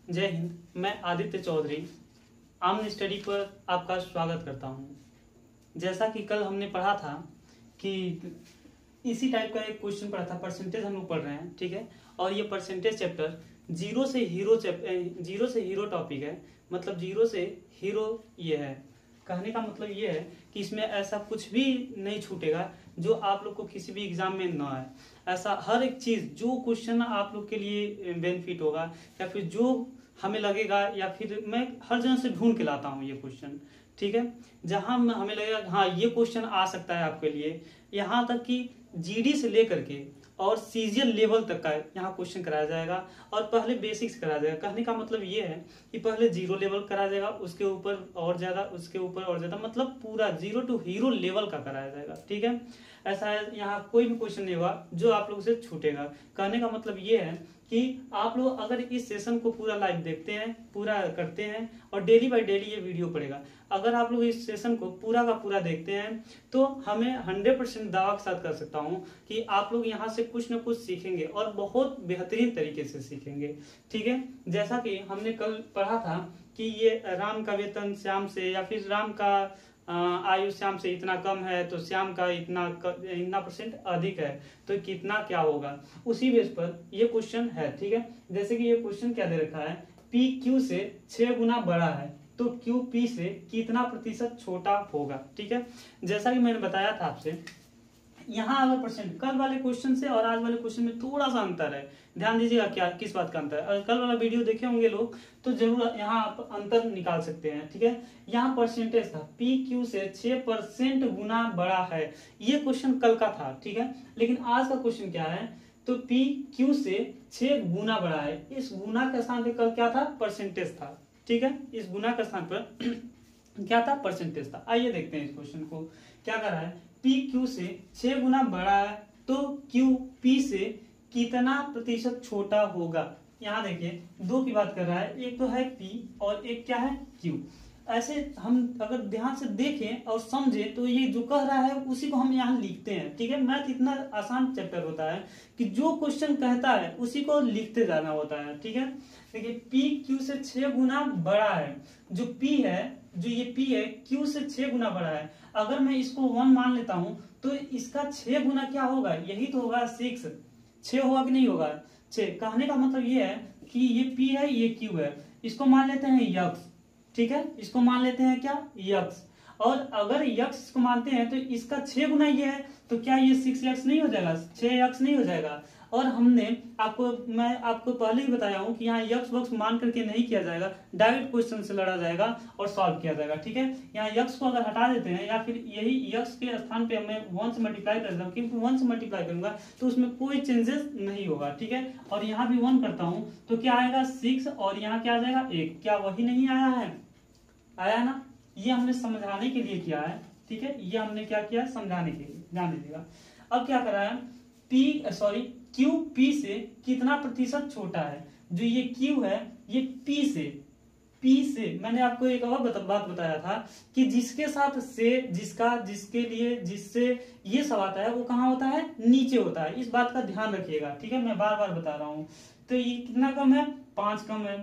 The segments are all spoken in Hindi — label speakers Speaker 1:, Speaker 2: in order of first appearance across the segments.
Speaker 1: जय हिंद। मैं आदित्य चौधरी आमन स्टडी पर आपका स्वागत करता हूं। जैसा कि कल हमने पढ़ा था कि इसी टाइप का एक क्वेश्चन पढ़ा था, परसेंटेज हम लोग पढ़ रहे हैं, ठीक है। और ये परसेंटेज चैप्टर जीरो से हीरो टॉपिक है, मतलब जीरो से हीरो ये है। कहने का मतलब ये है कि इसमें ऐसा कुछ भी नहीं छूटेगा जो आप लोग को किसी भी एग्जाम में ना आए। ऐसा हर एक चीज जो क्वेश्चन आप लोग के लिए बेनिफिट होगा या फिर जो हमें लगेगा, या फिर मैं हर जगह से ढूंढ के लाता हूँ ये क्वेश्चन, ठीक है। जहां हमें लगेगा हाँ ये क्वेश्चन आ सकता है आपके लिए, यहाँ तक कि जीडी से लेकर के और सीजीएल लेवल तक का यहाँ क्वेश्चन कराया जाएगा। और पहले बेसिक्स कराया जाएगा। कहने का मतलब ये है कि पहले जीरो लेवल कराया जाएगा, उसके ऊपर और ज्यादा, उसके ऊपर और ज्यादा, मतलब पूरा जीरो टू हीरो लेवल का कराया जाएगा, ठीक है। ऐसा है, यहाँ कोई भी क्वेश्चन नहीं होगा जो आप लोग से छूटेगा। कहने का मतलब ये है कि आप लोग अगर इस सेशन को पूरा लाइव देखते हैं, पूरा करते हैं और डेली बाय डेली ये वीडियो पड़ेगा, अगर आप लोग इस सेशन को पूरा का पूरा देखते हैं तो हमें 100% दावा के साथ कर सकता हूं कि आप लोग यहाँ से कुछ न कुछ सीखेंगे और बहुत बेहतरीन तरीके से सीखेंगे, ठीक है। जैसा कि हमने कल पढ़ा था कि ये राम का वेतन श्याम से, या फिर राम का आयु श्याम से इतना कम है तो श्याम का इतना परसेंट अधिक है, तो कितना क्या होगा, उसी बेस पर ये क्वेश्चन है, ठीक है। जैसे कि ये क्वेश्चन क्या दे रखा है, पी क्यू से 6 गुना बड़ा है तो क्यू पी से कितना प्रतिशत छोटा होगा, ठीक है। जैसा कि मैंने बताया था आपसे, यहाँ अगर परसेंट कल वाले क्वेश्चन से और आज वाले क्वेश्चन में थोड़ा सा अंतर है, ध्यान दीजिएगा क्या किस बात का अंतर है। अगर कल वाला वीडियो देखे होंगे लोग तो जरूर यहाँ आप अंतर निकाल सकते हैं, ठीक है। यहाँ परसेंटेज था पी क्यू से 6% गुना बड़ा है, ये क्वेश्चन कल का था, ठीक है। लेकिन आज का क्वेश्चन क्या है, तो पी क्यू से 6 गुना बड़ा है। इस गुना के स्थान पे कल क्या था, परसेंटेज था, ठीक है। इस गुना के स्थान पर क्या था, परसेंटेज था। आइए देखते हैं इस क्वेश्चन को क्या कर रहा है। पी क्यू से 6 गुना बड़ा है तो क्यू पी से कितना प्रतिशत छोटा होगा। यहाँ देखिए दो की बात कर रहा है, एक तो है पी और एक क्या है, क्यू। ऐसे हम अगर ध्यान से देखें और समझें तो ये जो कह रहा है उसी को हम यहाँ लिखते हैं, ठीक है। मैथ इतना आसान चैप्टर होता है कि जो क्वेश्चन कहता है उसी को लिखते जाना होता है, ठीक है। देखिए पी क्यू से 6 गुना बड़ा है, जो पी है, जो ये पी है, क्यू से 6 गुना बड़ा है। अगर मैं इसको 1 मान लेता हूं तो इसका 6 गुना क्या होगा, यही तो होगा 6। 6 होगा कि नहीं होगा, 6। कहने का मतलब ये है कि ये पी है, ये क्यू है, इसको मान लेते हैं यक्स, ठीक है। इसको मान लेते हैं क्या, यक्स। और अगर यक्स को मानते हैं तो इसका 6 गुना ये है, तो क्या ये 6x नहीं हो जाएगा, 6x नहीं हो जाएगा। और मैं आपको पहले ही बताया हूं कि यहाँ यक्स वक्स मान करके नहीं किया जाएगा, डायरेक्ट क्वेश्चन से लड़ा जाएगा और सॉल्व किया जाएगा, ठीक है। यहाँ यक्स को अगर हटा देते हैं या फिर यही यक्स के स्थान पे मैं 1 से मल्टीप्लाई कर देता हूँ, क्योंकि 1 से मल्टीप्लाई करूंगा तो उसमें कोई चेंजेस नहीं होगा, ठीक है। और यहाँ भी 1 करता हूँ तो क्या आएगा 6, और यहाँ क्या आ जाएगा 1। क्या वही नहीं आया है, आया ना। ये हमने समझाने के लिए किया है, ठीक है। ये हमने क्या किया, समझाने के लिए, ध्यान दीजिएगा। अब क्या कर रहा है, क्यू पी से कितना प्रतिशत छोटा है। जो ये क्यू है ये पी से मैंने आपको एक और बात बताया था कि जिसके साथ से जिसका जिसके लिए जिससे ये सब आता है वो कहाँ होता है, नीचे होता है। इस बात का ध्यान रखिएगा, ठीक है। मैं बार बार बता रहा हूँ। तो ये कितना कम है, 5 कम है।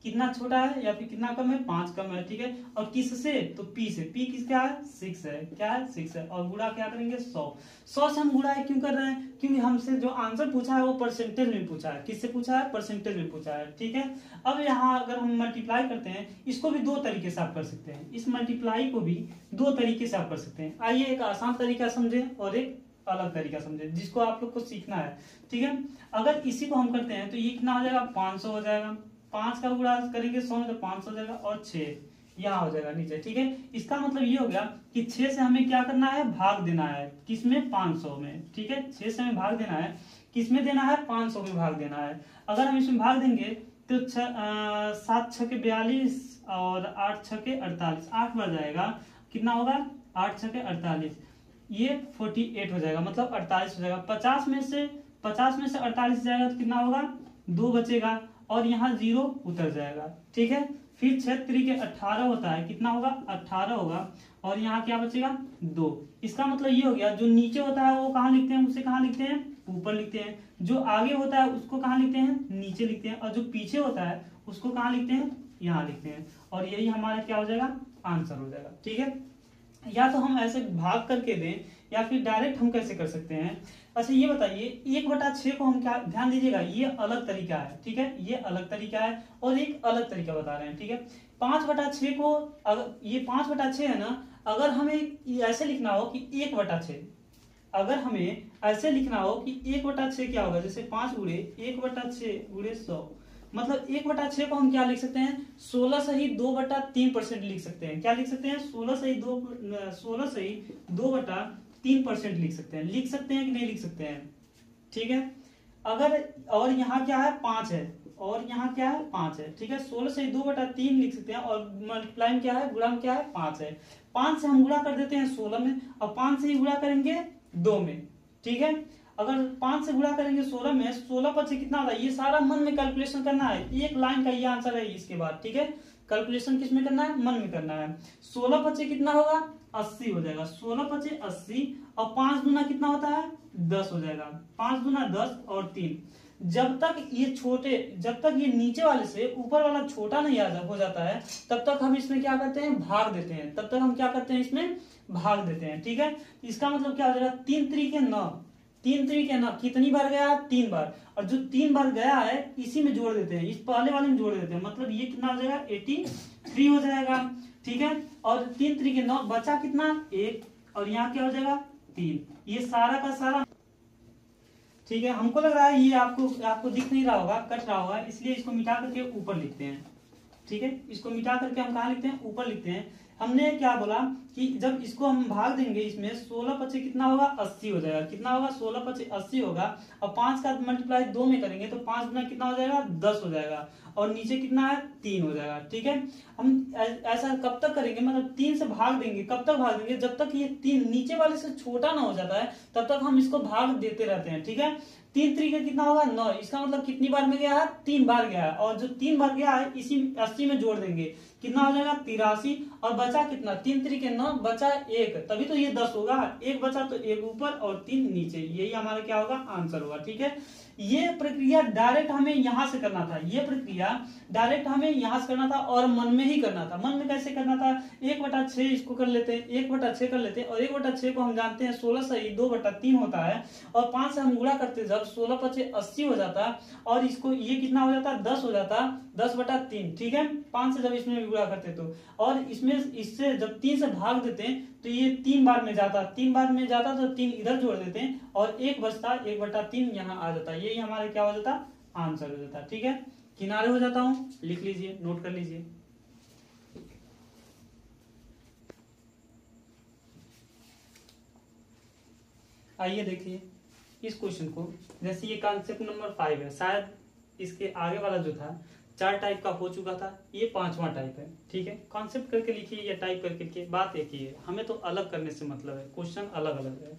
Speaker 1: कितना छोटा है या फिर कितना कम है, 5 कम है, ठीक है। और किससे, तो पी से। पी किस क्या है, 6 है, क्या है 6 है। और गुणा क्या करेंगे, 100 से हम गुणा क्यों कर रहे हैं, क्योंकि हमसे जो आंसर पूछा है वो परसेंटेज में पूछा है। किससे पूछा है, परसेंटेज में पूछा है, ठीक है। अब यहाँ अगर हम मल्टीप्लाई करते हैं, इसको भी 2 तरीके से आप कर सकते हैं। इस मल्टीप्लाई को भी 2 तरीके से आप कर सकते हैं। आइए एक आसान तरीका समझे और एक अलग तरीका समझे, जिसको आप लोग को सीखना है, ठीक है। अगर इसी को हम करते हैं तो ये कितना हो जाएगा, 500 हो जाएगा। 5 का गुणा करेंगे 100 में तो 500 हो जाएगा, और 6 यहाँ हो जाएगा नीचे, ठीक है। इसका मतलब ये हो गया कि 6 से हमें क्या करना है, भाग देना है। किसमें, 500 में, ठीक है। 6 से हमें भाग देना है, किसमें देना है, 500 में भाग देना है। अगर हम इसमें भाग देंगे तो 7 छके 42 और 8 छके 48, 8 बार जाएगा, कितना होगा, 8 छके 48, ये 48 हो जाएगा, मतलब 48 हो जाएगा। 50 में से 48 जाएगा तो कितना होगा, 2 बचेगा, और यहाँ 0 उतर जाएगा, ठीक है। फिर 6 त्रिक 18 होता है, कितना होगा, 18 होगा, और यहाँ क्या बचेगा, 2। इसका मतलब ये हो गया जो नीचे होता है वो कहाँ लिखते हैं, उसे कहाँ लिखते हैं, ऊपर लिखते हैं, जो आगे होता है उसको कहाँ लिखते हैं, नीचे लिखते हैं, और जो पीछे होता है उसको कहाँ लिखते हैं, यहाँ लिखते हैं, और यही हमारा क्या हो जाएगा, आंसर हो जाएगा। ठीक है, या तो हम ऐसे भाग करके दें या फिर डायरेक्ट हम कैसे कर सकते हैं। अच्छा ये बताइए, 1/6 को हम क्या, ध्यान दीजिएगा ये अलग तरीका है, ठीक है, ये अलग तरीका है और एक अलग तरीका बता रहे हैं। ठीक है, 5/6 को, अगर ये 5/6 है ना, अगर हमें ऐसे लिखना हो कि 1/6, अगर हमें ऐसे लिखना हो कि 1/6 क्या होगा, जैसे 5 गुणे 1/6 गुणे 100, मतलब 1/6 को हम क्या लिख सकते हैं, 16 सही 2/3% लिख सकते हैं। क्या लिख सकते हैं, 16 सही 2/3% लिख सकते हैं। लिख सकते हैं कि नहीं लिख सकते हैं। ठीक है, अगर, और यहाँ क्या है 5 है, और यहाँ क्या है 5 है। ठीक है, 16 से 2/3 लिख सकते हैं, और मल्टीप्लाई क्या है, गुणा क्या है 5 है। 5 से हम गुणा कर देते हैं 16 में, और 5 से ही गुणा करेंगे 2 में। ठीक है, अगर 5 से गुणा करेंगे 16 में, 16/5 कितना होता है, ये सारा मन में कैलकुलेशन करना है, एक लाइन का ये आंसर है इसके बाद। ठीक है, कैलकुलेशन किस में करना है, मन में करना है। 16/5 कितना होगा, 80 हो जाएगा। 16/5 80, और 5 दूना कितना होता है, 10 हो जाएगा। 5 दूना 10 और 3, जब तक ये छोटे, जब तक ये नीचे वाले से ऊपर वाला छोटा नहीं हो जाता है, तब तक हम इसमें क्या करते हैं, भाग देते हैं। तब तक हम क्या करते हैं, इसमें भाग देते हैं। ठीक है, इसका मतलब क्या हो जाएगा, 3 तरीके 9, 3 तरीके 9 कितनी बार गया, 3 बार, और जो 3 बार गया है इसी में जोड़ देते हैं, इस पहले वाले में जोड़ देते हैं, मतलब ये कितना हो जाएगा, 83 हो जाएगा। ठीक है, और 3 तरीके 9, बचा कितना, 1, और यहाँ क्या हो जाएगा 3, ये सारा का सारा। ठीक है, हमको लग रहा है ये आपको दिख नहीं रहा होगा, कट रहा होगा, इसलिए इसको मिटा करके ऊपर लिखते हैं। ठीक है, इसको मिटा करके हम कहाँ लिखते हैं, ऊपर लिखते हैं। हमने क्या बोला कि जब इसको हम भाग देंगे इसमें, 16/5 कितना होगा, 80 हो जाएगा। कितना होगा, 16/5 80 होगा, और 5 का मल्टीप्लाई 2 में करेंगे तो 5 गुना कितना हो जाएगा, 10 हो जाएगा, और नीचे कितना है, 3 हो जाएगा। ठीक है, हम ऐसा कब तक करेंगे, मतलब 3 से भाग देंगे, कब तक भाग देंगे, जब तक ये 3 नीचे वाले से छोटा ना हो जाता है, तब तक हम इसको भाग देते रहते हैं। ठीक है, 3 तरीके कितना होगा, 9, इसका मतलब कितनी बार में गया है, 3 बार गया है, और जो 3 बार गया है इसी 80 में जोड़ देंगे, कितना हो जाएगा 83, और बचा कितना, 3 तरीके 9, बचा 1, तभी तो ये 10 होगा। 1 बचा तो 1 ऊपर और 3 नीचे, यही हमारा क्या होगा, आंसर होगा। ठीक है, ये प्रक्रिया डायरेक्ट हमें यहां से करना था, ये प्रक्रिया डायरेक्ट हमें यहां से करना था, और मन में ही करना था। मन में कैसे करना था, 1/6 इसको कर लेते हैं, 1/6 कर लेते हैं, और 1/6 को हम जानते हैं 16 सही 2/3 होता है, और 5 से हम गुणा करते जब 16/5 80 हो जाता, और इसको ये कितना हो जाता, 10 हो जाता, 10/3। ठीक है, 5 से जब इसमें गुणा करते तो, और इसमें इससे जब 3 से भाग देते तो ये 3 बार में जाता, 3 बार में जाता तो 3 इधर जोड़ देते हैं, और 1 बचता, 1/3 यहाँ आ जाता, यही हमारे क्या हो जाता, आंसर हो जाता। ठीक है, किनारे हो जाता हूं, लिख लीजिए, नोट कर लीजिए। आइए देखिए इस क्वेश्चन को, जैसे ये कॉन्सेप्ट नंबर 5 है, शायद इसके आगे वाला जो था 4 टाइप का हो चुका था, ये 5वां टाइप है। ठीक है, कॉन्सेप्ट करके लिखिए या टाइप करके लिखिए, बात एक ही है, हमें तो अलग करने से मतलब है, क्वेश्चन अलग अलग है।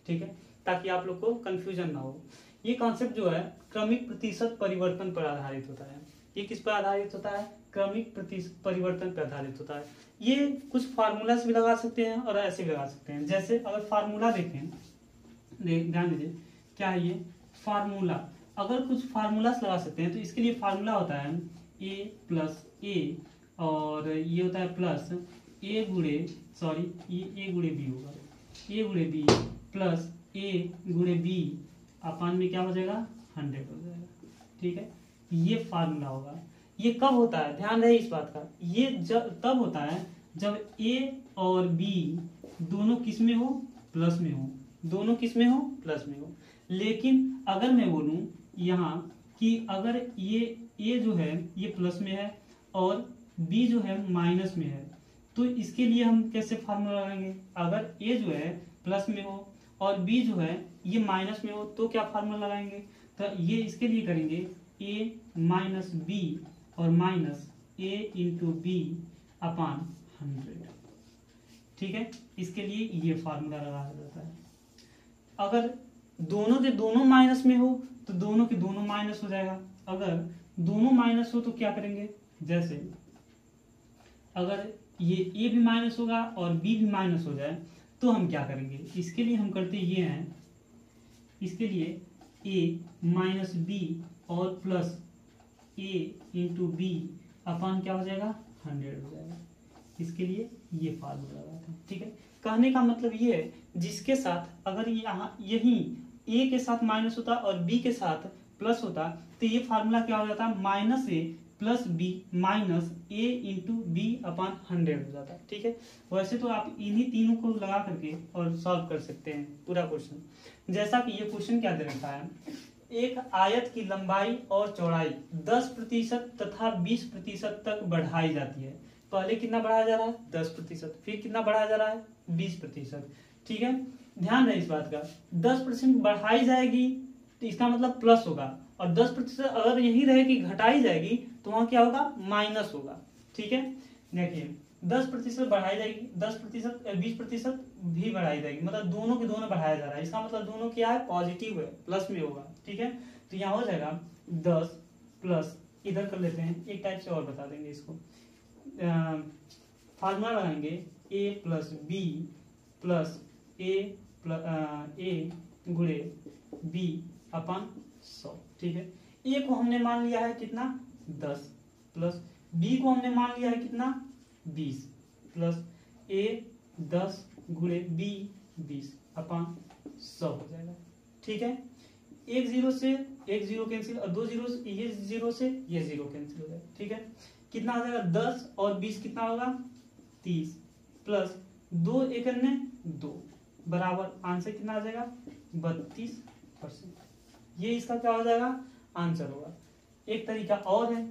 Speaker 1: ठीक है, ताकि आप लोग को कंफ्यूजन ना हो। ये कॉन्सेप्ट जो है क्रमिक प्रतिशत परिवर्तन पर आधारित होता है। ये किस पर आधारित होता है, क्रमिक प्रतिशत परिवर्तन पर आधारित होता है। ये कुछ फार्मूला से भी लगा सकते हैं और ऐसे भी लगा सकते हैं। जैसे अगर फार्मूला देखें, ध्यान दीजिए क्या है ये फार्मूला, अगर कुछ फार्मूला लगा सकते हैं तो इसके लिए फार्मूला होता है a प्लस ए, और ये होता है प्लस ए गुणे, सॉरी ये ए गुणे बी होगा, ए गुणे बी प्लस ए गुणे बी अपान में क्या हो जाएगा, 100 हो जाएगा। ठीक है, ये फार्मूला होगा। ये कब होता है, ध्यान रहे इस बात का, ये तब होता है जब ए और बी दोनों किस में हो, प्लस में हो, दोनों किस में हो, प्लस में हो। लेकिन अगर मैं बोलूं यहाँ कि अगर ये ए जो है ये प्लस में है और बी जो है माइनस में है, तो इसके लिए हम कैसे फार्मूला लगाएंगे, अगर ए जो है प्लस में हो और बी जो है ये माइनस में हो तो क्या फार्मूला लगाएंगे, तो ये इसके लिए करेंगे ए माइनस बी और माइनस ए इंटू बी अपान 100। ठीक है, इसके लिए ये फार्मूला लगाया जाता है। अगर दोनों के दोनों माइनस में हो तो दोनों के दोनों माइनस हो जाएगा। अगर दोनों माइनस हो तो क्या करेंगे, जैसे अगर ये ए भी माइनस होगा और बी भी माइनस हो जाए तो हम क्या करेंगे, इसके लिए हम करते ये हैं, इसके लिए ए माइनस बी और प्लस ए इंटू बी अपन क्या हो जाएगा 100 हो जाएगा। इसके लिए ये फार्मूला लगाते हैं। ठीक है, कहने का मतलब ये है जिसके साथ अगर यहाँ यही ए के साथ माइनस होता और बी के साथ प्लस होता तो ये फार्मूला क्या हो जाता माइनस ए प्लस बी माइनस ए इंटू बी अपॉन 100 हो जाता है। ठीक है, वैसे तो आप इन्हीं तीनों को लगा करके और सॉल्व कर सकते हैं पूरा क्वेश्चन। जैसा कि ये क्वेश्चन क्या दे रखा है, एक आयत की लंबाई और चौड़ाई 10% तथा 20% तक बढ़ाई जाती है। पहले कितना बढ़ाया जा रहा है 10%, फिर कितना बढ़ाया जा रहा है 20%। ठीक है, ध्यान रहे इस बात का, 10% बढ़ाई जाएगी तो इसका मतलब प्लस होगा, और 10% अगर यही रहे कि घटाई जाएगी तो वहां क्या होगा माइनस होगा। ठीक है, देखिए 10% बढ़ाई जाएगी, 10% 20% भी बढ़ाई जाएगी, मतलब दोनों के दोनों बढ़ाया जा रहा है। इसका मतलब दोनों क्या है पॉजिटिव है, प्लस में होगा। ठीक है, तो यहाँ हो जाएगा 10 प्लस, इधर कर लेते हैं एक टाइप से और बता देंगे इसको, फार्मूला लगाएंगे a प्लस बी प्लस ए गुणे बी अपन 100। ठीक है, ए को हमने मान लिया है कितना 10 प्लस बी को हमने मान लिया है कितना 20 प्लस ए 10 गुणे बी 20 अपन 100 हो जाएगा। ठीक है, एक जीरो से एक जीरो कैंसिल और दो जीरो ये जीरो से ये जीरो कैंसिल हो जाएगा। ठीक है, कितना आ जाएगा 10 और 20 कितना होगा 30 प्लस 2 एक अन्य 2 बराबर आंसर कितना आ जाएगा 32%। ये इसका क्या हो जाएगा आंसर होगा। एक तरीका और है,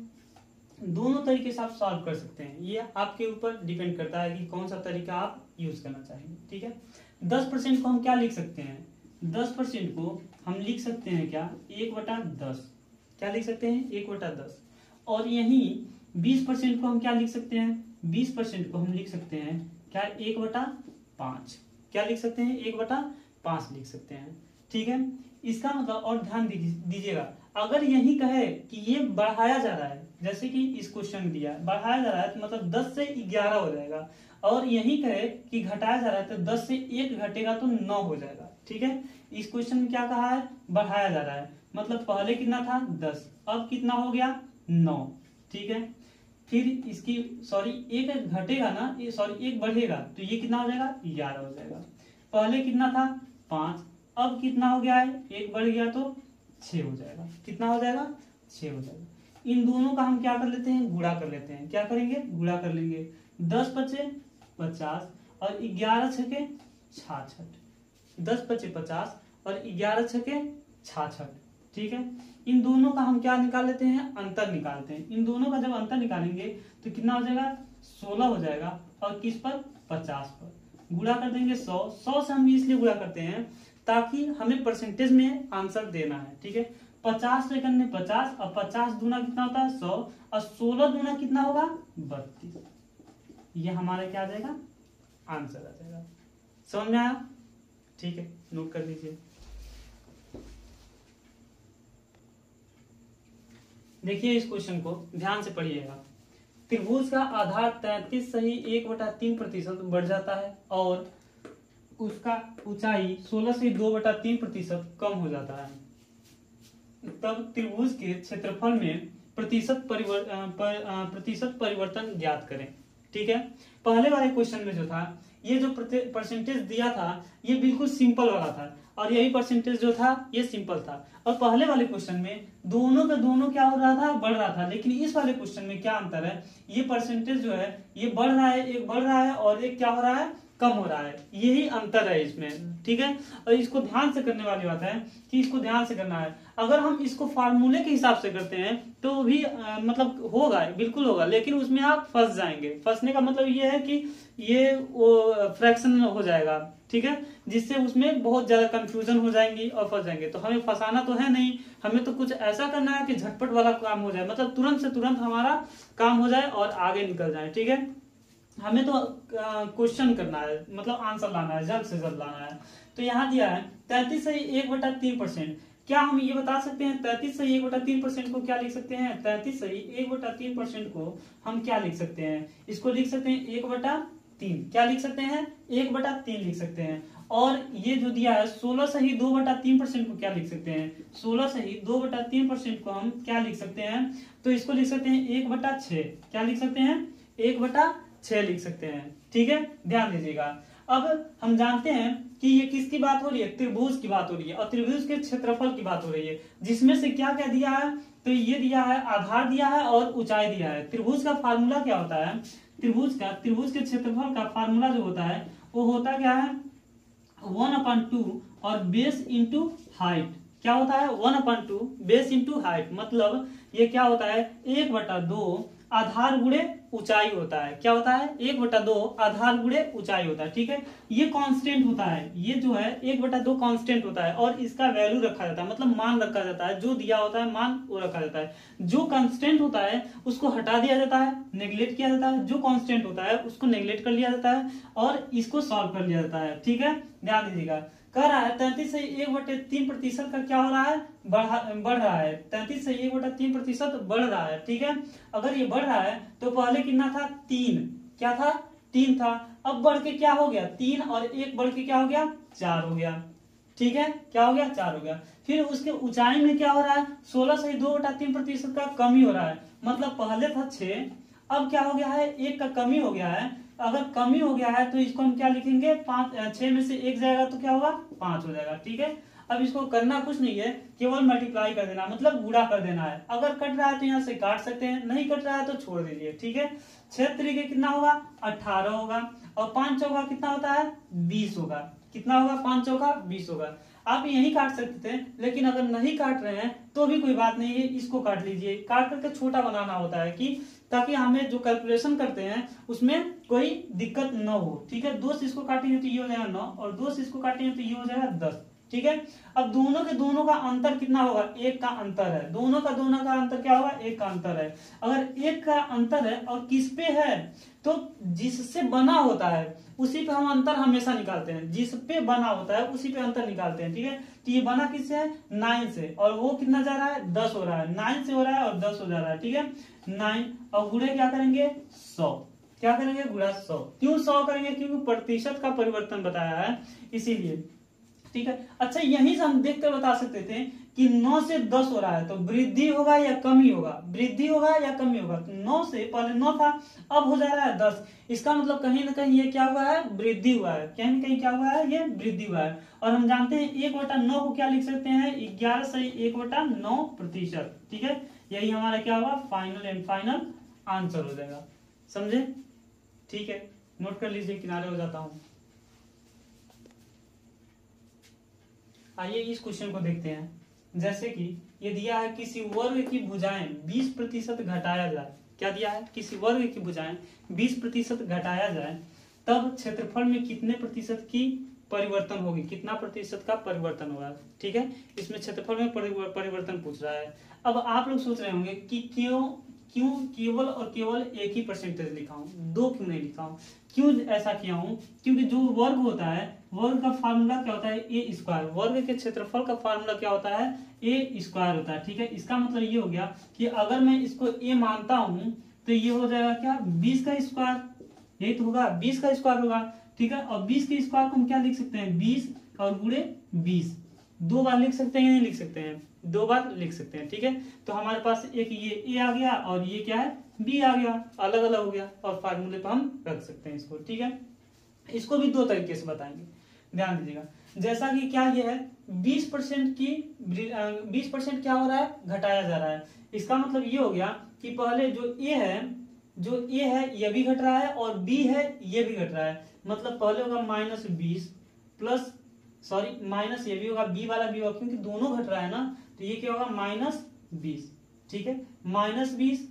Speaker 1: दोनों तरीके से आप सॉल्व कर सकते हैं, ये आपके ऊपर डिपेंड करता है कि कौन सा तरीका आप यूज करना चाहेंगे। ठीक है, 10% को हम क्या लिख सकते हैं, 10% को हम लिख सकते हैं क्या 1/10, क्या लिख सकते हैं 1/10, और यही 20% को हम क्या लिख सकते हैं, 20% को हम लिख सकते हैं क्या 1/5, क्या लिख सकते हैं 1/5 लिख सकते हैं। ठीक है, इसका मतलब और ध्यान दीजिएगा, अगर यही कहे कि ये बढ़ाया जा रहा है, जैसे कि इस क्वेश्चन में दिया बढ़ाया जा रहा है तो मतलब 10 से 11 हो जाएगा, और यही कहे कि घटाया जा रहा है तो 10 से 1 घटेगा तो 9 हो जाएगा। ठीक है, इस क्वेश्चन में क्या कहा है बढ़ाया जा रहा है, मतलब पहले कितना था 10 अब कितना हो गया 9। ठीक है, फिर इसकी सॉरी एक घटेगा ना, सॉरी एक बढ़ेगा तो ये कितना हो जाएगा 11 हो जाएगा। पहले कितना था 5 अब कितना हो गया है, एक बढ़ गया तो 6 हो जाएगा। कितना हो जाएगा 6 हो जाएगा। इन दोनों का हम क्या कर लेते हैं गुणा कर लेते हैं, क्या करेंगे गुणा कर लेंगे, 10 पचे 50 और 11 छके 66, 10 पचे 50 और 11 छके 66। ठीक है, इन दोनों का हम क्या निकाल लेते हैं अंतर निकालते हैं। इन दोनों का जब अंतर निकालेंगे तो कितना हो जाएगा 16 हो जाएगा, और किस पर 50 पर गुणा कर देंगे 100 से हम इसलिए गुणा करते हैं ताकि हमें परसेंटेज में आंसर देना है। ठीक है, 50 से करने 50 और 50 दूना कितना होता है 100 और 16 दूना कितना होगा 32। ये हमारा क्या आ जाएगा आंसर आ जाएगा। समझ में आया? ठीक है, नोट कर लीजिए। देखिए इस क्वेश्चन को ध्यान से पढ़िएगा। त्रिभुज का आधार 33 सही 1/3% बढ़ जाता है और उसका ऊंचाई 16 से 2/3% कम हो जाता है, तब त्रिभुज के क्षेत्रफल में प्रतिशत परिवर्तन ज्ञात करें। ठीक है, पहले वाले क्वेश्चन में जो था ये जो परसेंटेज दिया था ये बिल्कुल सिंपल वाला था, और यही परसेंटेज जो था ये सिंपल था, और पहले वाले क्वेश्चन में दोनों का दोनों क्या हो रहा था बढ़ रहा था। लेकिन इस वाले क्वेश्चन में क्या अंतर है, ये परसेंटेज जो है ये बढ़ रहा है, एक बढ़ रहा है और एक क्या हो रहा है कम हो रहा है, यही अंतर है इसमें। ठीक है, और इसको ध्यान से करने वाली बात है कि इसको ध्यान से करना है। अगर हम इसको फार्मूले के हिसाब से करते हैं तो भी मतलब होगा, बिल्कुल होगा, लेकिन उसमें आप फंस जाएंगे। फंसने का मतलब ये है कि ये वो फ्रैक्शन हो जाएगा। ठीक है, जिससे उसमें बहुत ज्यादा कंफ्यूजन हो जाएंगी और फंस जाएंगे। तो हमें फंसाना तो है नहीं, हमें तो कुछ ऐसा करना है कि झटपट वाला काम हो जाए, मतलब तुरंत से तुरंत हमारा काम हो जाए और आगे निकल जाए। ठीक है, हमें तो क्वेश्चन करना है, मतलब आंसर लाना है, जल्द से जल्द लाना है। तो यहाँ दिया है 33 सही 1/3%। क्या हम ये बता सकते हैं 33 सही 1/3% को क्या लिख सकते हैं, 33 सही 1/3% को हम क्या लिख सकते हैं, इसको लिख सकते हैं 1/3। क्या लिख सकते हैं 1/3 लिख सकते हैं। और ये जो दिया है 16 से ही 2/3% को क्या लिख सकते हैं, 16 से ही 2/3% को हम क्या लिख सकते हैं, तो इसको लिख सकते हैं 1/6। क्या लिख सकते हैं, 1/6 लिख सकते हैं। ठीक है, ध्यान दीजिएगा। अब हम जानते हैं कि ये किसकी बात हो रही है, त्रिभुज की बात हो रही है और त्रिभुज के क्षेत्रफल की बात हो रही है, जिसमें से क्या क्या दिया है, तो ये दिया है आधार दिया है और ऊंचाई दिया है। त्रिभुज का फार्मूला क्या होता है, त्रिभुज के क्षेत्रफल का फार्मूला जो होता है वो होता क्या है, 1/2 और बेस इंटू हाइट। क्या होता है, 1/2 बेस इंटू हाइट, मतलब ये क्या होता है 1/2 आधार गुणे ऊंचाई होता है। क्या होता है, 1/2 आधार गुणे ऊंचाई होता है। ठीक है, ये कांस्टेंट होता है, ये जो है 1/2 कांस्टेंट होता है और इसका वैल्यू रखा जाता है, मतलब मान रखा जाता है, जो दिया होता है मान वो रखा जाता है। जो कांस्टेंट होता है उसको हटा दिया जाता है, नेग्लेक्ट किया जाता है, जो कांस्टेंट होता है उसको नेग्लेक्ट कर लिया जाता है और इसको सॉल्व कर लिया जाता है। ठीक है, ध्यान दीजिएगा। कह रहा है 33 से 1/3% का क्या हो रहा है, बढ़ रहा है। 33 से 1/3% बढ़ रहा है। ठीक है, अगर ये बढ़ रहा है तो पहले कितना था, 3। क्या था, 3 था। अब बढ़ के क्या हो गया, 3 और 1 बढ़ के क्या हो गया, 4 हो गया। ठीक है, क्या हो गया, 4 हो गया। फिर उसके ऊंचाई में क्या हो रहा है, 16 से 2/3% का कमी हो रहा है, मतलब पहले था 6, अब क्या हो गया है, 1 का कमी हो गया है। अगर कमी हो गया है तो इसको हम क्या लिखेंगे, 6 में से 1 जाएगा तो क्या होगा, 5 हो जाएगा। ठीक है, अब इसको करना कुछ नहीं है, केवल मल्टीप्लाई कर देना, मतलब गुणा कर देना है। अगर कट रहा है तो यहाँ से काट सकते हैं, नहीं कट रहा है तो छोड़ दीजिए। ठीक है, 6 तरीके कितना होगा, 18 होगा और 5 चौका कितना होता है, 20 होगा। कितना होगा, 5 चौका 20 होगा। आप यही काट सकते थे, लेकिन अगर नहीं काट रहे हैं तो भी कोई बात नहीं है, इसको काट लीजिए। काट करके छोटा बनाना होता है कि ताकि हमें जो कैलकुलेशन करते हैं उसमें कोई दिक्कत न हो। ठीक है, 2 से इसको काटेंगे तो ये हो जाएगा 9 और 2 से इसको काटेंगे तो ये हो जाएगा 10। ठीक है, अब दोनों का अंतर कितना होगा, 1 का अंतर है। दोनों का अंतर क्या होगा, 1 का अंतर है। अगर 1 का अंतर है और किस पे है, तो जिससे बना होता है उसी पे हम अंतर हमेशा निकालते हैं, जिस पे बना होता है उसी पे अंतर निकालते हैं। ठीक है, तो ये बना किससे है, 9 से, और वो कितना जा रहा है, 10 हो रहा है। 9 से हो रहा है और 10 हो जा रहा है। ठीक है, 9 और गुणे क्या करेंगे, 100। क्या करेंगे, गुणा 100। क्यों 100 करेंगे, क्योंकि प्रतिशत का परिवर्तन बताया है इसीलिए। ठीक है, अच्छा यहीं से हम देखकर बता सकते थे कि 9 से 10 हो रहा है तो वृद्धि होगा या कमी होगा, वृद्धि होगा या कमी होगा। तो 9 से पहले 9 था, अब हो जा रहा है 10, इसका मतलब कहीं ना कहीं ये क्या हुआ है, वृद्धि हुआ है। कहीं ना कहीं क्या हुआ है, ये वृद्धि हुआ है। और हम जानते हैं 1/9 को क्या लिख सकते हैं, 11 से 1/9%। ठीक है, यही हमारा क्या होगा, फाइनल एंड फाइनल आंसर हो जाएगा। समझे, ठीक है, नोट कर लीजिए, किनारे हो जाता हूं। आइए इस क्वेश्चन को देखते हैं। जैसे कि ये दिया है किसी वर्ग की भुजाएं 20% घटाया जाए। क्या दिया है, किसी वर्ग की भुजाएं 20% घटाया जाए तब क्षेत्रफल में कितने प्रतिशत की परिवर्तन होगी, कितना प्रतिशत का परिवर्तन होगा। ठीक है, इसमें क्षेत्रफल में परिवर्तन पूछ रहा है। अब आप लोग सोच रहे होंगे कि क्यों केवल और केवल एक ही परसेंटेज लिखा हूं, 2 क्यों नहीं लिखा हूं, क्यों ऐसा किया हूं, क्योंकि जो वर्ग होता है, वर्ग का फार्मूला क्या होता है, ए स्क्वायर। वर्ग के क्षेत्रफल का फार्मूला क्या होता है, ए स्क्वायर होता है। ठीक है, इसका मतलब ये हो गया कि अगर मैं इसको ए मानता हूं तो ये हो जाएगा क्या, 20 का स्क्वायर, यही तो होगा, 20 का स्क्वायर होगा। ठीक है, और 20 के स्क्वायर को हम क्या लिख सकते हैं, 20 और गुणे 20। 2 बार लिख सकते हैं या नहीं लिख सकते हैं, 2 बार लिख सकते हैं। ठीक है, तो हमारे पास एक ये ए आ गया और ये क्या है, बी आ गया, अलग अलग हो गया और फार्मूले पर हम रख सकते हैं इसको। ठीक है, इसको भी 2 तरीके से बताएंगे, ध्यान दीजिएगा। जैसा कि क्या ये है, 20% की 20% क्या हो रहा है, घटाया जा रहा है। इसका मतलब ये हो गया कि पहले जो ए है ये भी घट रहा है और बी है ये भी घट रहा है। मतलब पहले होगा -20 प्लस, सॉरी माइनस ये भी होगा, बी वाला भी होगा, क्योंकि दोनों घट रहा है ना, तो ये क्या होगा, -20। ठीक है, -20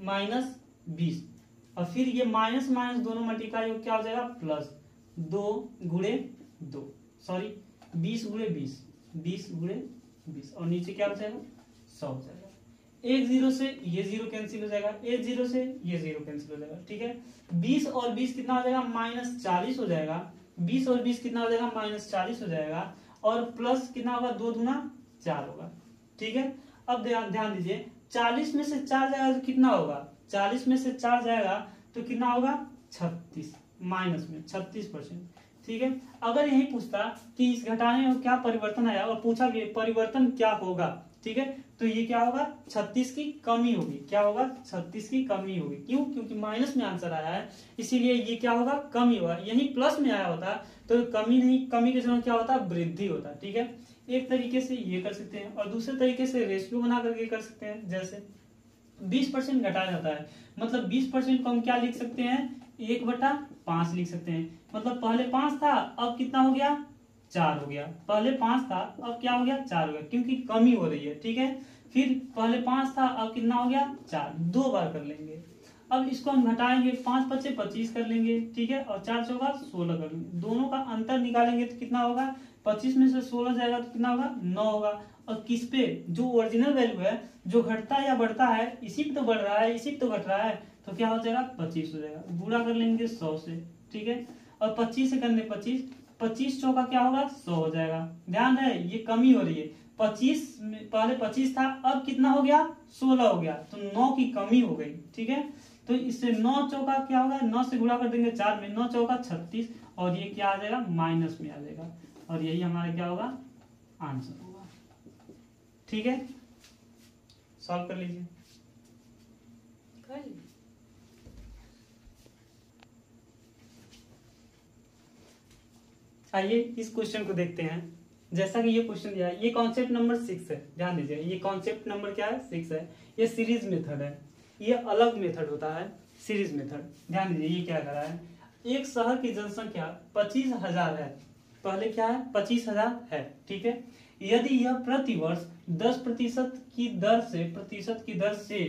Speaker 1: -20 और फिर ये माइनस माइनस दोनों मल्टीप्लाई हो क्या हो जाएगा, प्लस 2 गुणे 2, सॉरी 20 गुणे 20, 20 गुणे 20 और नीचे क्या हो जाएगा, 100 हो जाएगा। एक 0 से ये 0 कैंसिल हो जाएगा, एक 0 से ये 0 कैंसिल हो जाएगा। ठीक है, 20 और 20 कितना हो जाएगा, -40 हो जाएगा। 20 और 20 कितना हो जाएगा, -40 हो जाएगा और प्लस कितना होगा, 2 दूना 4 होगा। ठीक है, अब ध्यान दीजिए, 40 में से 4 जाएगा तो कितना होगा, 40 में से 4 जाएगा तो कितना होगा, 36, माइनस में 36%। ठीक है। अगर यही पूछता कि इस घटाने में क्या परिवर्तन आया और पूछा कि परिवर्तन क्या होगा, ठीक है, तो ये क्या होगा, 36 की कमी होगी। क्या होगा, 36 की कमी होगी। क्यों, क्योंकि माइनस में आंसर आया है, इसीलिए ये क्या होगा, कमी होगा। यही प्लस में आया होता तो कमी नहीं, कमी के समय क्या होता, वृद्धि होता। ठीक है, एक तरीके से ये कर सकते हैं और दूसरे तरीके से रेशियो बना करके कर सकते हैं। जैसे 20% घटाया जाता है, मतलब 20% को हम क्या लिख सकते हैं, 1/5 लिख सकते हैं। मतलब पहले 5 था, अब कितना हो गया, 4 हो गया। पहले 5 था, अब क्या हो गया, 4 हो गया, क्योंकि कमी हो रही है। ठीक है, फिर पहले 5 था, अब कितना हो गया, 4। 2 बार कर लेंगे। अब इसको हम घटाएंगे, 5 5 25 कर लेंगे। ठीक है, और 4 चौका 16 कर लेंगे। दोनों का अंतर निकालेंगे तो कितना होगा, 25 में से 16 जाएगा तो कितना होगा, 9 होगा। और किस पे, जो ओरिजिनल वैल्यू है, जो घटता या बढ़ता है, इसी पे तो बढ़ रहा है, इसी पे तो घट रहा है, तो क्या हो जाएगा, 25 हो जाएगा। गुणा कर लेंगे 100 से। ठीक है, और 25 से करने 25, 25 चौका क्या होगा, 100 हो जाएगा। ध्यान है, ये कमी हो रही है। 25 में पहले 25 था, अब कितना हो गया, 16 हो गया, तो 9 की कमी हो गई। ठीक है, तो इससे 9 चौका क्या होगा, 9 से गुणा कर देंगे 4 में, 9 चौका 36, और ये क्या आ जाएगा, माइनस में आ जाएगा, और यही हमारा क्या होगा, आंसर होगा। ठीक है, सॉल्व कर लीजिए। आइए इस क्वेश्चन को देखते हैं। जैसा कि ये क्वेश्चन दिया है, ये कॉन्सेप्ट नंबर 6 है। ध्यान दीजिए, ये कॉन्सेप्ट नंबर क्या है, 6 है। ये सीरीज मेथड है, ये अलग मेथड होता है, सीरीज मेथड। ध्यान दीजिए, ये क्या कर रहा है, एक शहर की जनसंख्या 25,000 है। पहले क्या है, 25,000 है। ठीक है, यदि यह प्रतिवर्ष 10% की दर से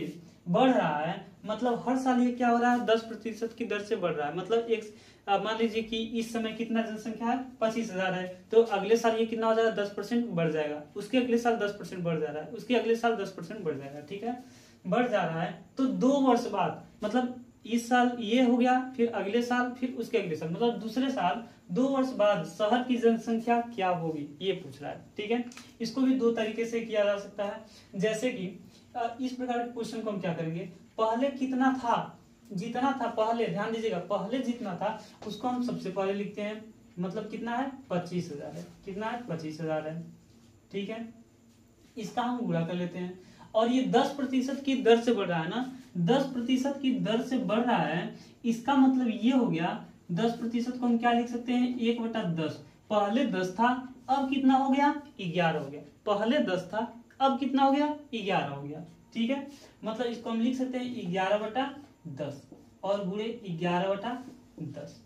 Speaker 1: बढ़ रहा है, मतलब हर साल ये क्या हो रहा है, 10% की दर से बढ़ रहा है। मतलब एक मान लीजिए कि इस समय कितना जनसंख्या है, 25,000 है, तो अगले साल ये कितना हो जाएगा, 10% बढ़ जाएगा। उसके अगले साल 10% बढ़ जा रहा है, उसके अगले साल 10% बढ़ जाएगा। ठीक है, बढ़ जा रहा है, तो 2 वर्ष बाद, मतलब इस साल ये हो गया, फिर अगले साल, फिर उसके अगले साल, मतलब दूसरे साल 2 वर्ष बाद शहर की जनसंख्या क्या होगी, ये पूछ रहा है। ठीक है, इसको भी 2 तरीके से किया जा सकता है। जैसे कि इस प्रकार के क्वेश्चन को हम क्या करेंगे, पहले कितना था, जितना था पहले, ध्यान दीजिएगा, पहले जितना था उसको हम सबसे पहले लिखते हैं। मतलब कितना है, 25,000 है। कितना है, 25,000 है। ठीक है, इसका हम गुणा कर लेते हैं, और ये 10% की दर से बढ़ रहा है ना, 10% की दर से बढ़ रहा है, इसका मतलब ये हो गया, 10% को हम क्या लिख सकते हैं, 1/10। पहले 10 था, अब कितना हो गया, 11 हो गया। पहले 10 था, अब कितना हो गया, 11 हो गया। ठीक है, मतलब इसको हम लिख सकते हैं 11/10 और गुणे 11/10।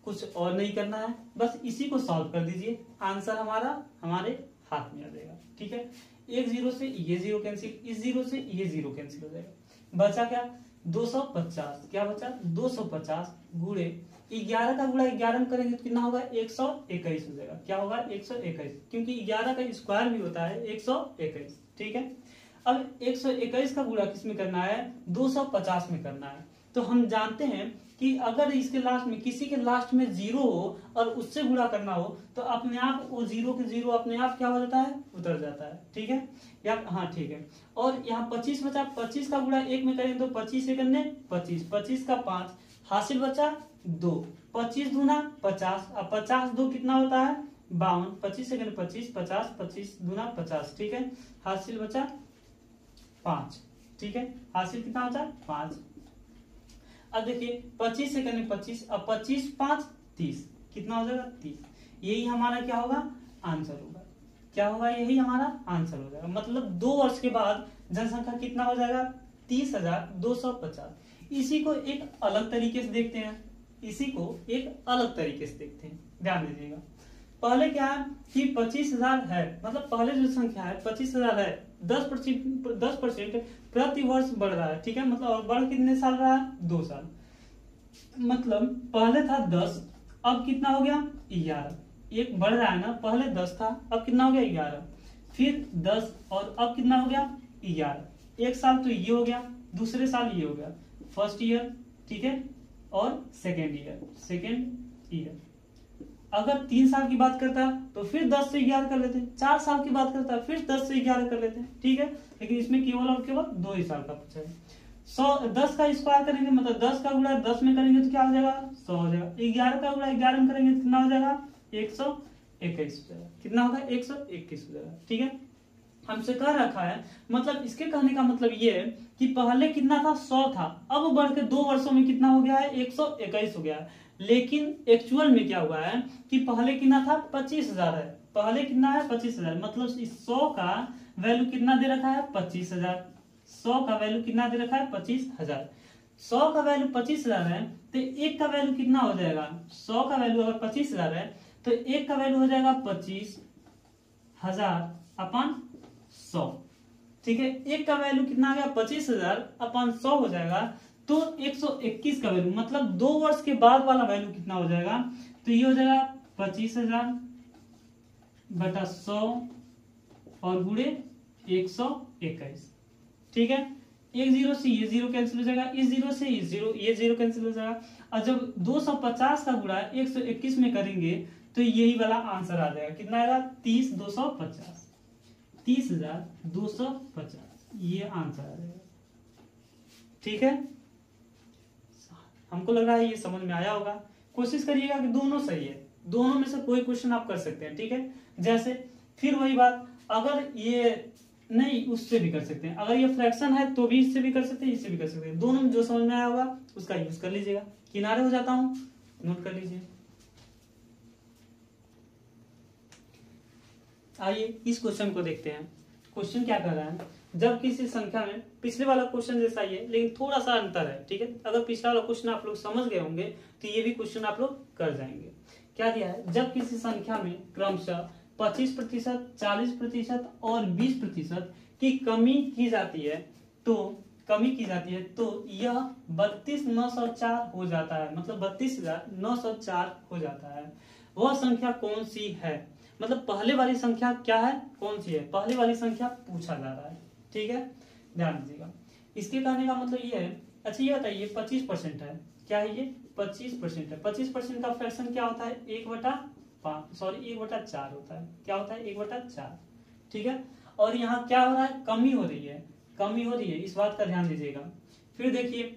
Speaker 1: कुछ और नहीं करना है, बस इसी को सॉल्व कर दीजिए, आंसर हमारे हाथ में आ जाएगा। ठीक है, एक 0 से ये 0 कैंसिल, इस 0 से ये 0 कैंसिल हो जाएगा। बचा क्या, 250। क्या बचा, 250 गुणे 11 का गुणा 11 में करेंगे तो कितना होगा, 121 हो जाएगा। क्या होगा, 121, क्योंकि 11 का स्क्वायर भी होता है 121। ठीक है, अब 121 का गुणा किस में करना है, 250 में करना है। तो हम जानते हैं कि अगर इसके लास्ट में, किसी के लास्ट में 0 हो और उससे गुणा करना हो, तो अपने आप वो 0 के 0 अपने आप क्या हो जाता है, उतर जाता है। ठीक है, या हाँ ठीक है, और यहाँ 25 बचा, 25 का गुणा 1 में करेंगे तो 25 से करने 25, 25 का 5, हासिल बचा 2, 25 दूना 50, अब 50 2 कितना होता है, 52, 25 से करने 25, 50, 25 दूना 50। ठीक है, हासिल बचा 5। ठीक है, हासिल कितना होता है, 5। अब देखिए 25 से करने 25, अब 25 5 30, कितना हो जाएगा, 30। यही हमारा क्या होगा, आंसर होगा। क्या होगा, यही हमारा आंसर हो जाएगा। मतलब 2 वर्ष के बाद जनसंख्या कितना हो जाएगा, 30,250। इसी को एक अलग तरीके से देखते हैं, ध्यान दीजिएगा। पहले क्या है कि 25,000 है, मतलब पहले जो संख्या है 25,000 है, 10% प्रति वर्ष बढ़ रहा है। ठीक है, मतलब और बढ़ कितने साल रहा है, 2 साल। मतलब पहले था 10, अब कितना हो गया, 11। एक बढ़ रहा है ना, पहले 10 था, अब कितना हो गया, 11, फिर 10, और अब कितना हो गया, 11। एक साल तो ये हो गया, दूसरे साल ये हो गया, फर्स्ट ईयर। ठीक है, और सेकेंड ईयर। अगर 3 साल की बात करता तो फिर 10 से 11 कर लेते हैं, 4 साल की बात करता फिर 10 से 11 कर लेते हैं। ठीक है, लेकिन इसमें केवल और केवल 2 ही साल का पूछा है। 10 का स्क्वायर करेंगे मतलब 10 का गुणा 10 में करेंगे तो क्या हो जाएगा 100 हो जाएगा। 11 का गुणा 11 में करेंगे तो कितना हो जाएगा 121 हो जाएगा। कितना होगा 121 हो जाएगा। ठीक है, हमसे कह रखा है, मतलब इसके कहने का मतलब ये है कि पहले कितना था 100 था, अब बढ़ के 2 वर्षों में कितना हो गया है 121 हो गया है। लेकिन एक्चुअल में क्या हुआ है कि पहले कितना था 25,000 है, पहले कितना है 25,000, मतलब इस 100 का वैल्यू कितना दे रखा है 25,000। 100 का वैल्यू कितना दे रखा है 25,000। 100 का वैल्यू 25,000 है तो एक का वैल्यू कितना हो जाएगा, 100 का वैल्यू अगर 25,000 है तो एक का वैल्यू हो जाएगा 25,000 अपन 100। ठीक है, एक का वैल्यू कितना आ गया 25,000 अपन 100 हो जाएगा, तो 121 का वैल्यू मतलब 2 वर्ष के बाद वाला वैल्यू कितना हो जाएगा, तो ये हो जाएगा 25,000 बटा 100 और गुणे 121। ठीक है, एक जीरो से ये जीरो कैंसिल हो जाएगा, इस जीरो से ये जीरो कैंसिल हो जाएगा। और जब 250 का गुणा 121 में करेंगे तो यही वाला आंसर आ जाएगा। कितना आएगा 30,250, 30,250 ये आंसर आ जाएगा। ठीक है, हमको लग रहा है ये समझ में आया होगा। कोशिश करिएगा कि दोनों सही है, दोनों में से कोई क्वेश्चन आप कर सकते हैं। ठीक है, जैसे फिर वही बात, अगर ये नहीं उससे भी कर सकते हैं, अगर ये फ्रैक्शन है तो भी इससे भी कर सकते हैं, इससे भी कर सकते हैं। दोनों में जो समझ में आया होगा उसका यूज कर लीजिएगा। किनारे हो जाता हूं, नोट कर लीजिए। आइए इस क्वेश्चन को देखते हैं। क्वेश्चन क्या कर रहा है, जब किसी संख्या में, पिछले वाला क्वेश्चन जैसा ही है लेकिन थोड़ा सा अंतर है। ठीक है, अगर पिछला वाला क्वेश्चन आप लोग समझ गए होंगे तो ये भी क्वेश्चन आप लोग कर जाएंगे। क्या दिया है, जब किसी संख्या में क्रमशः 25%, 40% और 20% की कमी की जाती है तो यह 32,904 हो जाता है, मतलब 32,904 हो जाता है। वह संख्या कौन सी है, मतलब पहले वाली संख्या क्या है, कौन सी है, पहले वाली संख्या पूछा जा रहा है। ठीक है, ध्यान दीजिएगा। इसके कहने का मतलब ये है, अच्छा ये बताइए 25% है, क्या है ये 25% है। 25% का फ्रैक्शन क्या होता है 1/4 होता है। क्या होता है 1/4। ठीक है, और यहाँ क्या हो रहा है, कमी हो रही है, इस बात का ध्यान दीजिएगा। फिर देखिए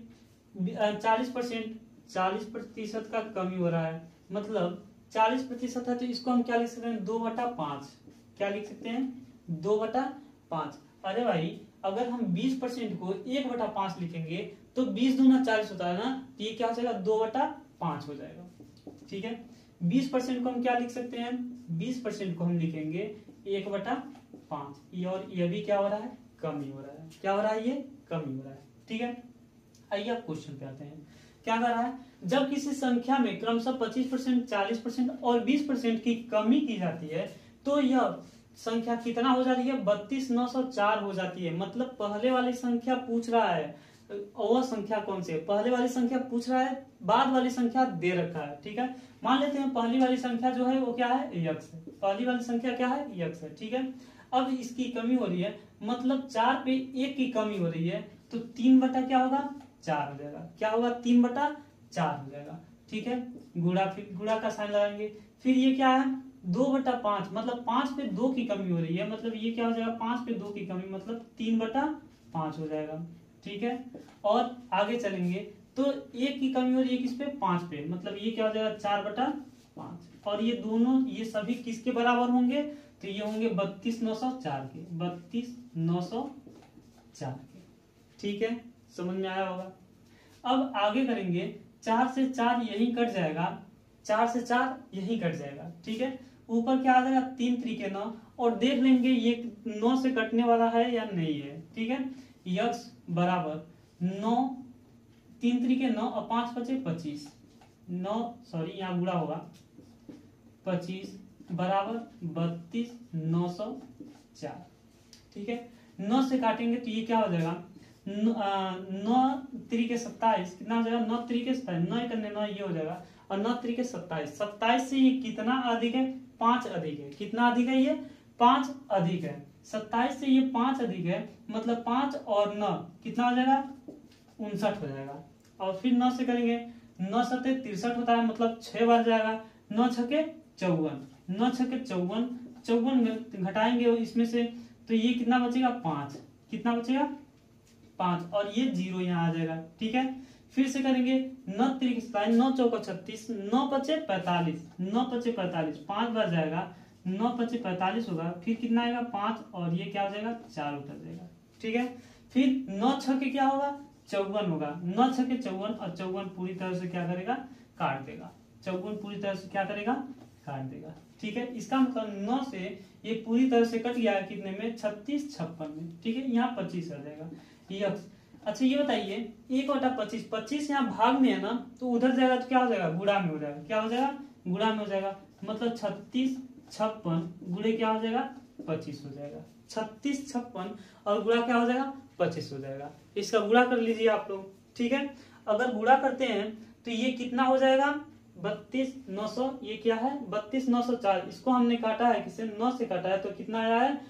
Speaker 1: 40% का कमी हो रहा है, मतलब 40% है तो इसको हम क्या लिख सकते हैं 2/5। क्या लिख सकते हैं 2/5। अरे भाई अगर हम 20% को 1/5 लिखेंगे तो 20 दूना 40 होता है ना, तो ये क्या हो जाएगा 2/5 हो जाएगा। ठीक है, 20% को हम क्या लिख सकते हैं, 20% को हम लिखेंगे 1/5। ये और ये भी क्या हो रहा है, कमी हो रहा है। क्या हो रहा है, ये कमी हो रहा है। ठीक है, आइए अब क्वेश्चन पे आते हैं। क्या कर रहा है, जब किसी संख्या में क्रमशः 25%, 40% और 20% की कमी की जाती है तो यह संख्या कितना हो जाती है 32,904 हो जाती है। मतलब पहले वाली संख्या पूछ रहा है, वह संख्या कौन सी है, पहले वाली संख्या पूछ रहा है, बाद वाली संख्या दे रखा है। ठीक है, मान लेते हैं पहली वाली संख्या जो है वो क्या है यक्स है, पहली वाली संख्या क्या है यक्स है। ठीक है, अब इसकी कमी हो रही है, मतलब 4 पे 1 की कमी हो रही है, तो 3 क्या होगा 4 हो जाएगा। क्या होगा 3/4 हो जाएगा। ठीक है, गुणा, फिर गुणा का साइन लगाएंगे। फिर ये क्या है 2/5, मतलब 5 पे 2 की कमी हो रही है, मतलब ये क्या हो जाएगा 5 पे 2 की कमी, मतलब 3/5 हो जाएगा। ठीक है, और आगे चलेंगे तो 1 की कमी हो रही है किस पे 5 पे, मतलब ये क्या हो जाएगा 4/5। और ये दोनों ये सभी किसके बराबर होंगे, तो ये होंगे 32,904 के, 32,904 के। ठीक है, समझ में आया होगा। अब आगे करेंगे, 4 से 4 यही कट जाएगा, 4 से 4 यही कट जाएगा। ठीक है, ऊपर क्या आ जाएगा 3 त्रिके 9, और देख लेंगे ये 9 से कटने वाला है या नहीं है। ठीक है, यक्स बराबर 9, 3 त्रिके 9 और 5 बचे 25, 9 सॉरी यहाँ गुणा होगा 25 बराबर 32,904। ठीक है, 9 से काटेंगे तो ये क्या हो जाएगा 9 त्रिके 27, कितना हो जाएगा 9 त्रिके 27, 9 करने 9 ये हो जाएगा, और 9 त्रिके 27, 27 से ये कितना अधिक है 5 अधिक है। कितना अधिक है ये 5 अधिक है, 27 से ये 5 अधिक है, मतलब 5 और 9 कितना हो जाएगा 59 हो जाएगा। और फिर 9 से करेंगे, 9 सत्ते 63 होता है, मतलब 6 बार जाएगा, 9 छके 54, 9 छके 54, 54 घटाएंगे इसमें से तो ये कितना बचेगा 5, कितना बचेगा 5 और ये 0 यहाँ आ जाएगा। ठीक है, फिर से करेंगे 9 3 27, 9 चौका 36, 9 पचे 45, 9 पचे 45, 5 बार जाएगा, 9 पचे 45 होगा, फिर कितना आएगा 5 और ये क्या हो जाएगा 4 उतर जाएगा। ठीक है, फिर 9 छके क्या होगा 54 होगा, 9 छके 54 और 54 पूरी तरह से क्या करेगा काट देगा, 54 पूरी तरह से क्या करेगा काट देगा। ठीक है, इसका मतलब 9 से ये पूरी तरह से कट गया है कितने में 36 56 में। ठीक है, यहाँ 25 आ जाएगा ये। अच्छा ये बताइए 1/25, 25 यहाँ भाग में है ना, तो उधर जाएगा तो क्या हो जाएगा गुणा में हो जाएगा, क्या हो जाएगा गुणा में हो जाएगा, मतलब 36 56 गुणे क्या हो जाएगा 25 हो जाएगा, 36 56 और गुणा क्या हो जाएगा 25 हो जाएगा। इसका गुणा कर लीजिए आप लोग। ठीक है, अगर गुणा करते हैं तो ये कितना हो जाएगा 32 900, ये क्या है 32 904, इसको हमने काटा है किसे 9 से काटा है, तो कितना आया है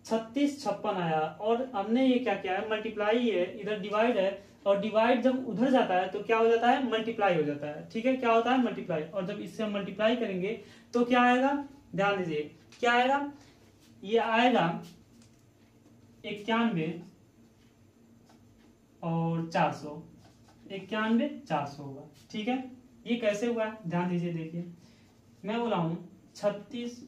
Speaker 1: 36 56 आया। और हमने ये क्या किया है मल्टीप्लाई है, इधर डिवाइड है, और डिवाइड जब उधर जाता है तो क्या हो जाता है मल्टीप्लाई हो जाता है। ठीक है, क्या होता है मल्टीप्लाई, और जब इससे हम मल्टीप्लाई करेंगे तो क्या आएगा ध्यान दीजिए, क्या आएगा ये आएगा 91 और 400, 91 400 होगा। ठीक है, ये कैसे हुआ है ध्यान दीजिए, देखिए मैं बोला हूं 36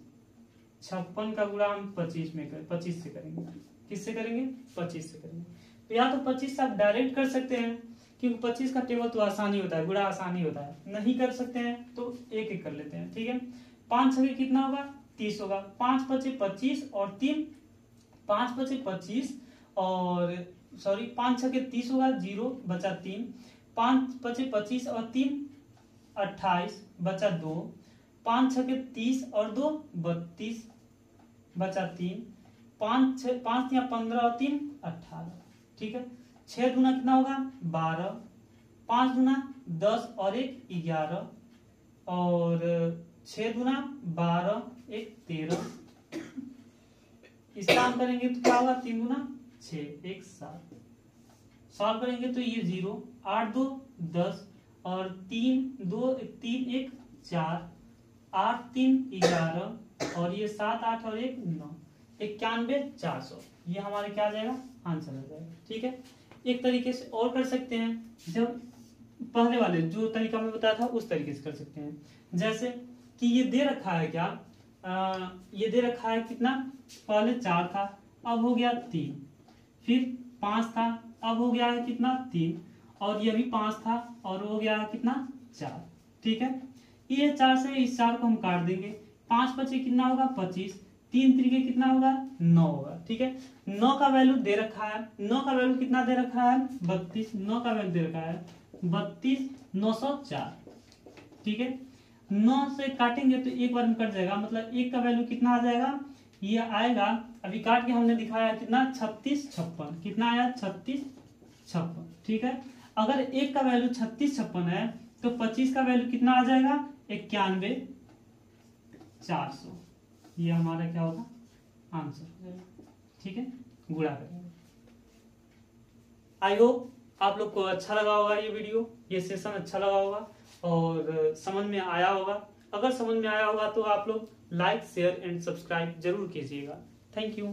Speaker 1: 56 का गुणा हम 25 में करें, 25 से करेंगे, किससे करेंगे 25 से करेंगे। तो या तो 25 से आप डायरेक्ट कर सकते हैं, क्योंकि 25 का टेबल तो आसानी होता है, गुणा आसानी होता है, नहीं कर सकते हैं तो एक एक कर लेते हैं। ठीक है, 5 छके कितना होगा 30 होगा, 5 पचे 25 और 3 5 पचे 25 और सॉरी 5 छके 30 होगा, 0 बचा 3, 5 पचे 25 और 3 28 बचा 2, 5 छके 30 और 2 32 बचा 3, 5 या 15 और 3 18। ठीक है, 6 दूना कितना होगा 12, 5 दूना 10 और 1 11, और 6 दूना 12 1 13। इसका हम करेंगे तो क्या होगा 3 दूना 6 1 7, सॉल्व करेंगे तो ये 0 8 2 10 और 3 2 3 1 4, 8 3 11 और ये 7 8 और 1 9, 91 400, ये हमारे क्या आ जाएगा आंसर आ जाएगा। ठीक है, एक तरीके से और कर सकते हैं, जब पहले वाले जो तरीका मैं बताया था उस तरीके से कर सकते हैं। जैसे कि ये दे रखा है क्या ये दे रखा है कितना, पहले 4 था अब हो गया 3, फिर 5 था अब हो गया है कितना 3, और ये भी 5 था और हो गया है कितना 4। ठीक है, ये 4 से इस 4 को हम काट देंगे, 5 बचे कितना होगा 25, 3 तरीके कितना होगा 9 होगा। ठीक है, 9 का वैल्यू दे रखा है, 9 का वैल्यू कितना दे रखा है 32, 9 का वैल्यू दे रखा है 32 904। ठीक है, 9 से काटेंगे तो एक बार में कट जाएगा, मतलब 1 का वैल्यू कितना आ जाएगा, ये आएगा अभी काट के हमने दिखाया कितना 36 56, कितना आया 36 56। ठीक है, अगर 1 का वैल्यू 36 56 है तो 25 का वैल्यू कितना आ जाएगा 91 400, ये हमारा क्या होगा आंसर हो जाएगा। ठीक है, गुणा करेंगे। आई होप आप लोग को अच्छा लगा होगा ये वीडियो, ये सेशन अच्छा लगा होगा और समझ में आया होगा। अगर समझ में आया होगा तो आप लोग लाइक शेयर एंड सब्सक्राइब जरूर कीजिएगा। Thank you.